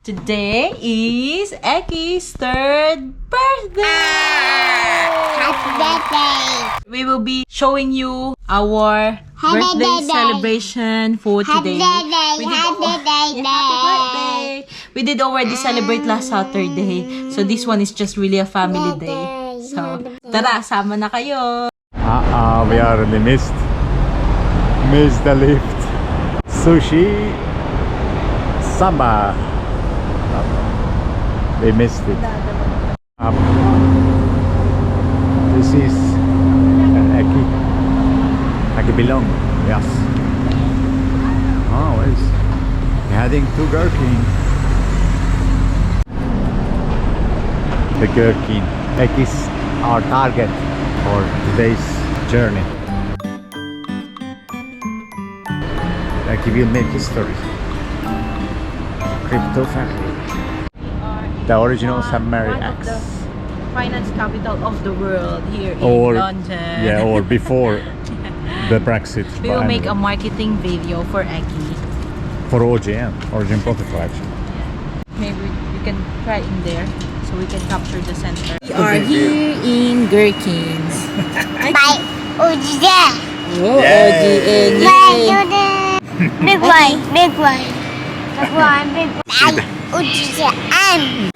Today is Eki's third birthday! Happy birthday! We will be showing you our birthday celebration for today. Happy birthday! We did already celebrate last Saturday. So this one is just really a family day. So, tara, sama na kayo! We are in the missed the lift. Sushi, samba. We missed it. This is Eki belong. Yes. Oh, it's heading to Gherkin. The Gherkin. Eki is our target for today's journey. Eki will make history. Crypto family. The original Submarine X. The finance capital of the world here in London. Yeah, or before the Brexit. We will make a marketing video for Eki. For OGM, Origin Protocol actually. Maybe we can try in there so we can capture the center. We are here in Gherkins. Bye! Ujja! Oh, Yay! Big one! Big one! Big one! Big one! Bye! Ujja!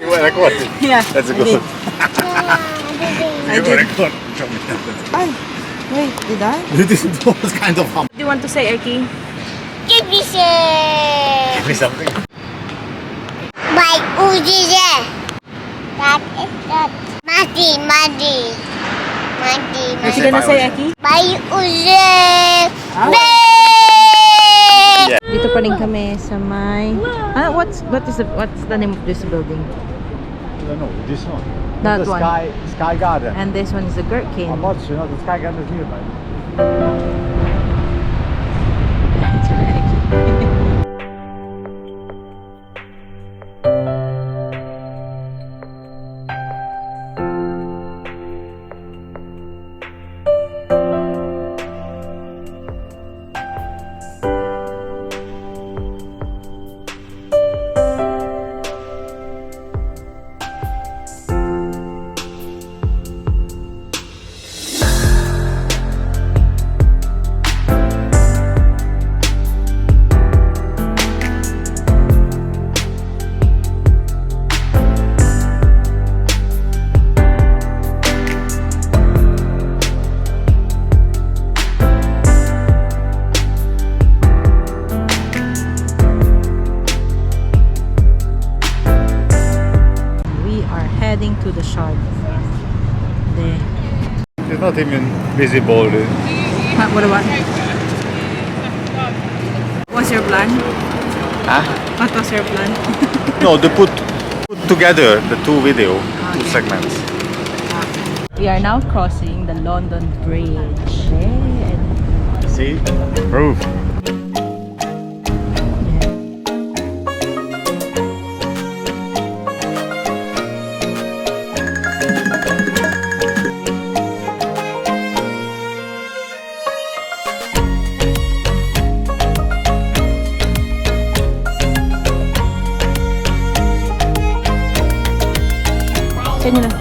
You want to record it? Yeah, That's a I good did. one. I You did. record. Show me. Ay, wait, did I? This was kind of fun. What do you want to say, Eki? Give me some! Give me something. Bye! Ujja! That is that. Mati! What you gonna say, Eki? Bye! Ujja! Yeah. Dito pa rin kami sa may... what's the name of this building? I don't know, this one. That the one. Sky Garden. And this one is the Gherkin. I'm not sure, the Sky Garden is nearby. Heading to the shop. There. It's not even visible. What about? What's your plan? Huh? What was your plan? No, to put together the two segments. We are now crossing the London Bridge. Yeah. See? Proof. Ganyan na.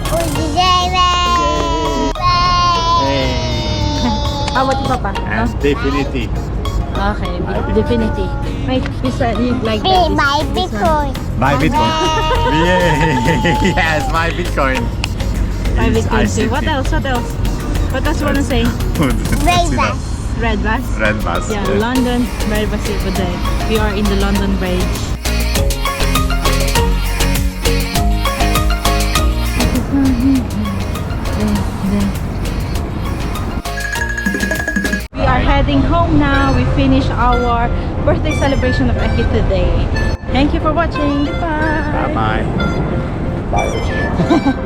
What you papa? No? And definitely. Okay, definitely. Wait, this you like that? My Bitcoin! My Bitcoin. Yeah. Yes, my Bitcoin. My is Bitcoin too. ICT. What else? What else? What else you wanna say? That's enough. Red bus? Red bus. Yeah, London Red bus today. We are in the London Bridge. We are heading home now. We finished our birthday celebration of Eki today. Thank you for watching. Goodbye. Bye-bye. Bye.